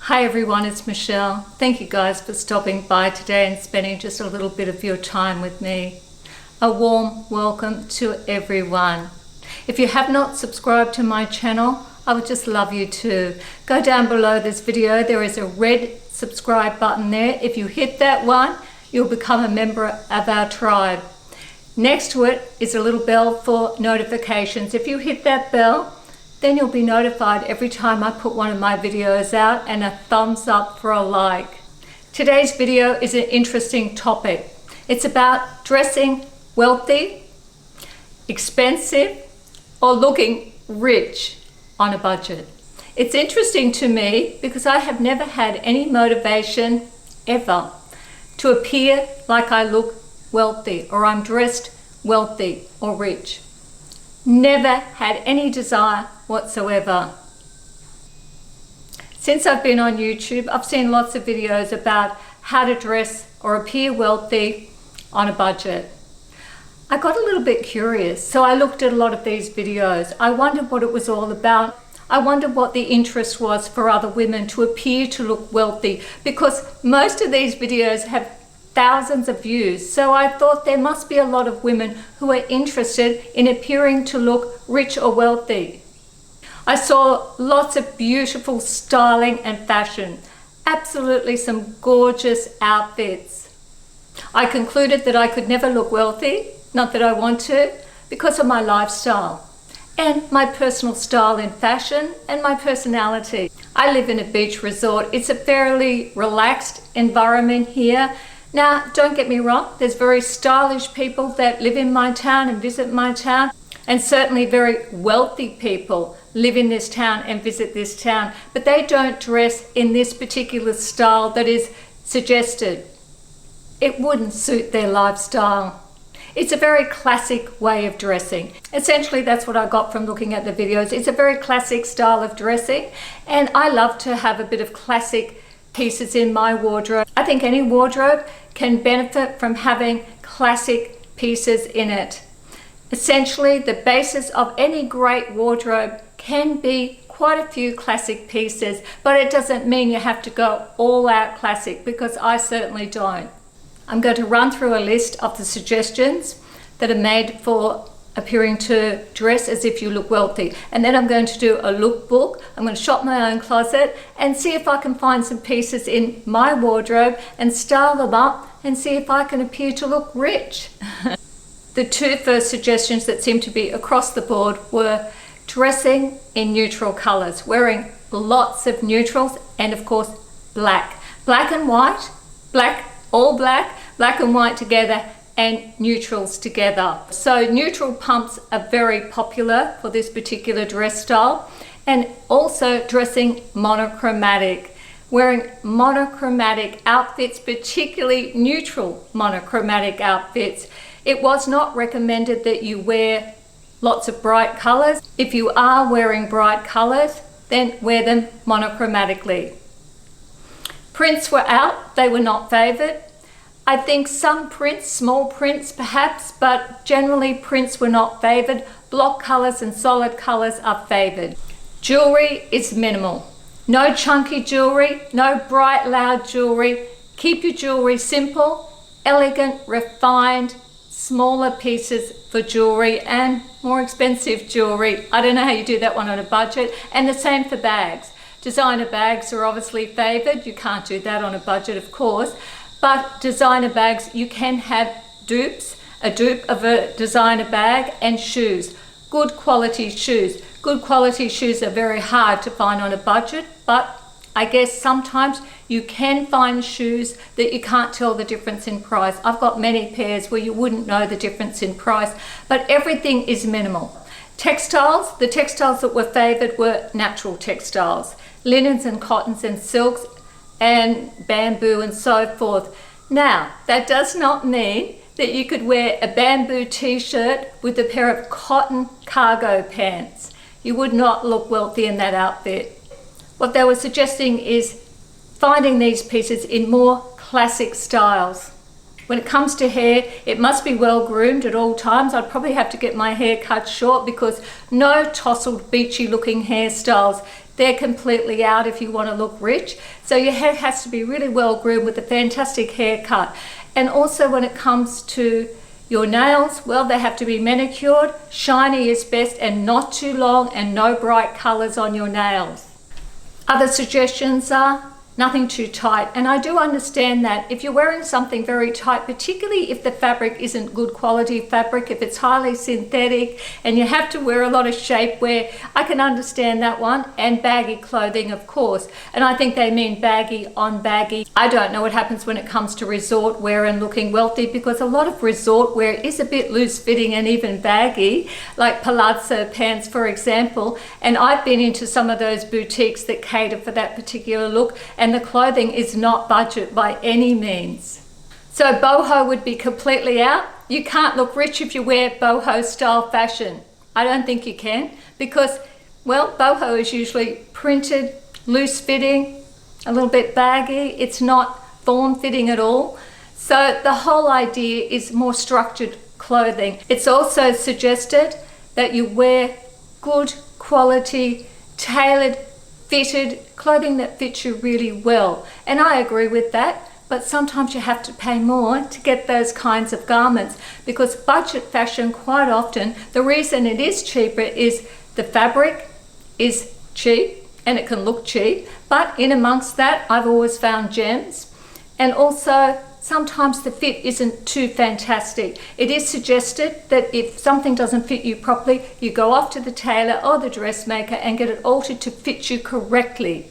Hi everyone, it's Michelle. Thank you guys for stopping by today and spending just a little bit of your time with me. A warm welcome to everyone. If you have not subscribed to my channel, I would just love you to go down below this video. There is a red subscribe button there. If you hit that one, you'll become a member of our tribe. Next to it is a little bell for notifications. If you hit that bell, then you'll be notified every time I put one of my videos out, and a thumbs up for a like. Today's video is an interesting topic. It's about dressing wealthy, expensive, or looking rich on a budget. It's interesting to me because I have never had any motivation ever to appear like I look wealthy or I'm dressed wealthy or rich. Never had any desire whatsoever. Since I've been on YouTube, I've seen lots of videos about how to dress or appear wealthy on a budget. I got a little bit curious, so I looked at a lot of these videos. I wondered what it was all about. I wondered what the interest was for other women to appear to look wealthy, because most of these videos have thousands of views. So I thought there must be a lot of women who are interested in appearing to look rich or wealthy. I saw lots of beautiful styling and fashion, absolutely some gorgeous outfits. I concluded that I could never look wealthy, not that I want to, because of my lifestyle and my personal style in fashion and my personality. I live in a beach resort. It's a fairly relaxed environment here. Now, don't get me wrong, there's very stylish people that live in my town and visit my town, and certainly very wealthy people live in this town and visit this town, but they don't dress in this particular style that is suggested. It wouldn't suit their lifestyle. It's a very classic way of dressing. Essentially, that's what I got from looking at the videos. It's a very classic style of dressing, and I love to have a bit of classic pieces in my wardrobe. I think any wardrobe can benefit from having classic pieces in it. Essentially, the basis of any great wardrobe can be quite a few classic pieces, but it doesn't mean you have to go all out classic, because I certainly don't. I'm going to run through a list of the suggestions that are made for appearing to dress as if you look wealthy, and then I'm going to do a lookbook. I'm going to shop my own closet and see if I can find some pieces in my wardrobe and style them up and see if I can appear to look rich. The two first suggestions that seemed to be across the board were dressing in neutral colors, wearing lots of neutrals, and of course black and white, all black and white together, and neutrals together. So neutral pumps are very popular for this particular dress style, and also dressing monochromatic, wearing monochromatic outfits, particularly neutral monochromatic outfits. It was not recommended that you wear lots of bright colors. If you are wearing bright colors, then wear them monochromatically. Prints were out, they were not favored. I think some prints, small prints perhaps, but generally prints were not favored. Block colors and solid colors are favored. Jewelry is minimal. No chunky jewelry, no bright, loud jewelry. Keep your jewelry simple, elegant, refined, smaller pieces for jewelry and more expensive jewelry. I don't know how you do that one on a budget. And the same for bags. Designer bags are obviously favored. You can't do that on a budget, of course. But designer bags, you can have dupes, a dupe of a designer bag, and shoes. Good quality shoes. Good quality shoes are very hard to find on a budget, but I guess sometimes you can find shoes that you can't tell the difference in price. I've got many pairs where you wouldn't know the difference in price, but everything is minimal. Textiles, the textiles that were favored were natural textiles, linens and cottons and silks, and bamboo and so forth. Now, that does not mean that you could wear a bamboo t-shirt with a pair of cotton cargo pants. You would not look wealthy in that outfit. What they were suggesting is finding these pieces in more classic styles. When it comes to hair, it must be well groomed at all times. I'd probably have to get my hair cut short because no tousled, beachy looking hairstyles. They're completely out if you want to look rich. So your hair has to be really well groomed with a fantastic haircut. And also when it comes to your nails, well, they have to be manicured. Shiny is best and not too long, and no bright colors on your nails. Other suggestions are nothing too tight, and I do understand that if you're wearing something very tight, particularly if the fabric isn't good quality fabric, if it's highly synthetic and you have to wear a lot of shapewear, I can understand that one. And baggy clothing, of course, and I think they mean baggy on baggy. I don't know what happens when it comes to resort wear and looking wealthy, because a lot of resort wear is a bit loose fitting and even baggy, like palazzo pants for example, and I've been into some of those boutiques that cater for that particular look, and the clothing is not budget by any means. So boho would be completely out. You can't look rich if you wear boho style fashion. I don't think you can, because, well, boho is usually printed, loose fitting, a little bit baggy. It's not form fitting at all. So the whole idea is more structured clothing. It's also suggested that you wear good quality, tailored, fitted clothing that fits you really well. And I agree with that, but sometimes you have to pay more to get those kinds of garments, because budget fashion, quite often, the reason it is cheaper is the fabric is cheap and it can look cheap, but in amongst that, I've always found gems. And also, sometimes the fit isn't too fantastic. It is suggested that if something doesn't fit you properly, you go off to the tailor or the dressmaker and get it altered to fit you correctly.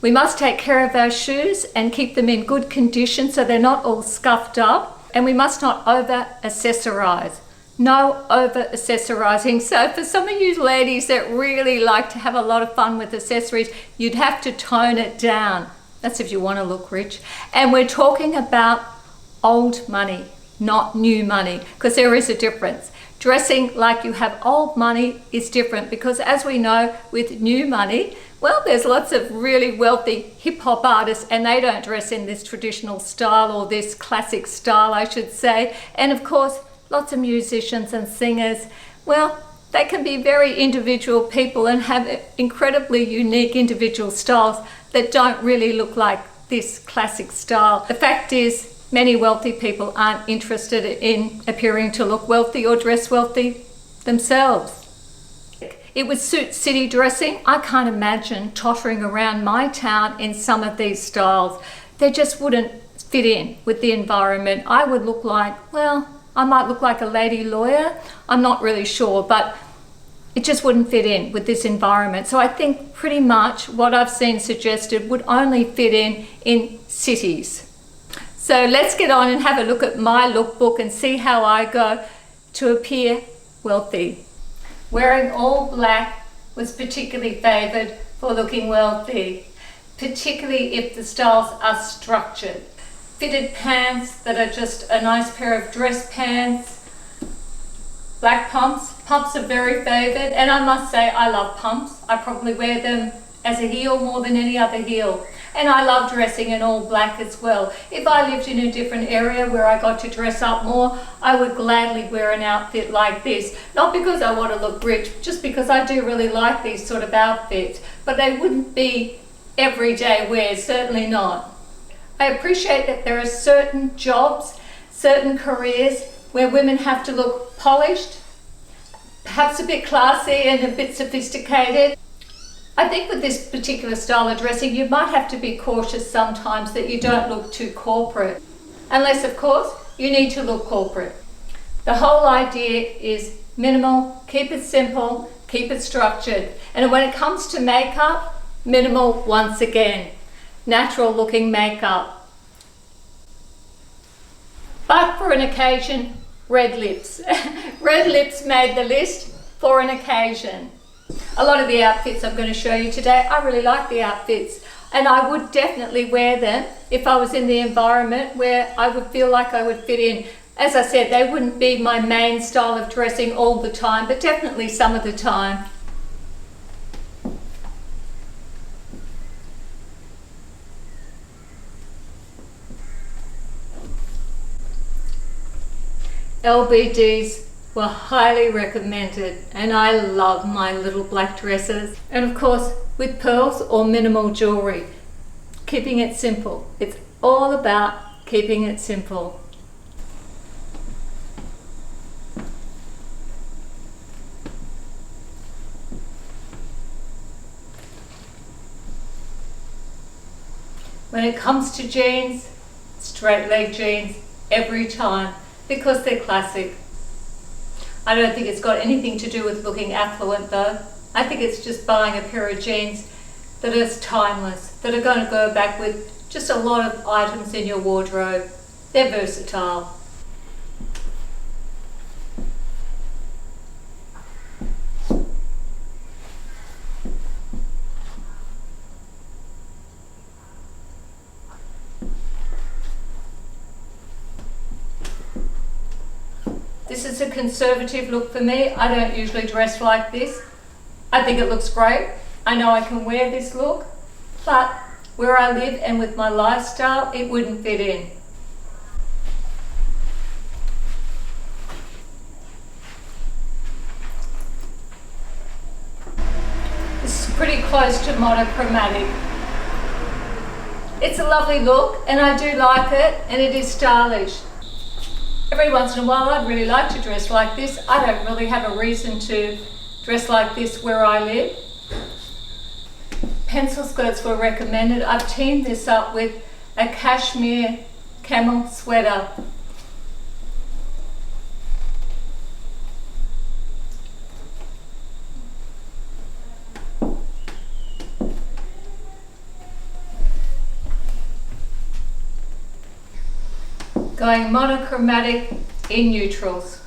We must take care of our shoes and keep them in good condition so they're not all scuffed up, and we must not over accessorize. No over accessorizing. So for some of you ladies that really like to have a lot of fun with accessories, you'd have to tone it down. That's if you want to look rich. And we're talking about old money, not new money, because there is a difference. Dressing like you have old money is different, because as we know, with new money, well, there's lots of really wealthy hip hop artists and they don't dress in this traditional style, or this classic style, I should say. And of course, lots of musicians and singers, well, they can be very individual people and have incredibly unique individual styles that don't really look like this classic style. The fact is, many wealthy people aren't interested in appearing to look wealthy or dress wealthy themselves. It would suit city dressing. I can't imagine tottering around my town in some of these styles. They just wouldn't fit in with the environment. I would look like, well, I might look like a lady lawyer. I'm not really sure, but it just wouldn't fit in with this environment. So I think pretty much what I've seen suggested would only fit in cities. So let's get on and have a look at my lookbook and see how I go to appear wealthy. Wearing all black was particularly favoured for looking wealthy, particularly if the styles are structured. Fitted pants that are just a nice pair of dress pants. Black pumps. Pumps are very favoured, and I must say I love pumps. I probably wear them as a heel more than any other heel. And I love dressing in all black as well. If I lived in a different area where I got to dress up more, I would gladly wear an outfit like this. Not because I want to look rich, just because I do really like these sort of outfits. But they wouldn't be everyday wear, certainly not. I appreciate that there are certain jobs, certain careers where women have to look polished, perhaps a bit classy and a bit sophisticated. I think with this particular style of dressing, you might have to be cautious sometimes that you don't look too corporate. Unless, of course, you need to look corporate. The whole idea is minimal, keep it simple, keep it structured. And when it comes to makeup, minimal once again. Natural looking makeup. But for an occasion, red lips. Red lips made the list for an occasion. A lot of the outfits I'm going to show you today, I really like the outfits, and I would definitely wear them if I was in the environment where I would feel like I would fit in. As I said, they wouldn't be my main style of dressing all the time, but definitely some of the time. LBDs were highly recommended, and I love my little black dresses. And of course, with pearls or minimal jewellery, keeping it simple. It's all about keeping it simple. When it comes to jeans, straight leg jeans every time, because they're classic. I don't think it's got anything to do with looking affluent though. I think it's just buying a pair of jeans that are timeless, that are going to go back with just a lot of items in your wardrobe. They're versatile. This is a conservative look for me. I don't usually dress like this. I think it looks great. I know I can wear this look, but where I live and with my lifestyle, it wouldn't fit in. This is pretty close to monochromatic. It's a lovely look and I do like it, and it is stylish. Every once in a while I'd really like to dress like this. I don't really have a reason to dress like this where I live. Pencil skirts were recommended. I've teamed this up with a cashmere camel sweater. Going monochromatic in neutrals.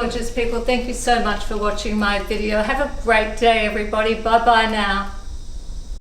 gorgeous people. Thank you so much for watching my video. Have a great day, everybody. Bye bye now.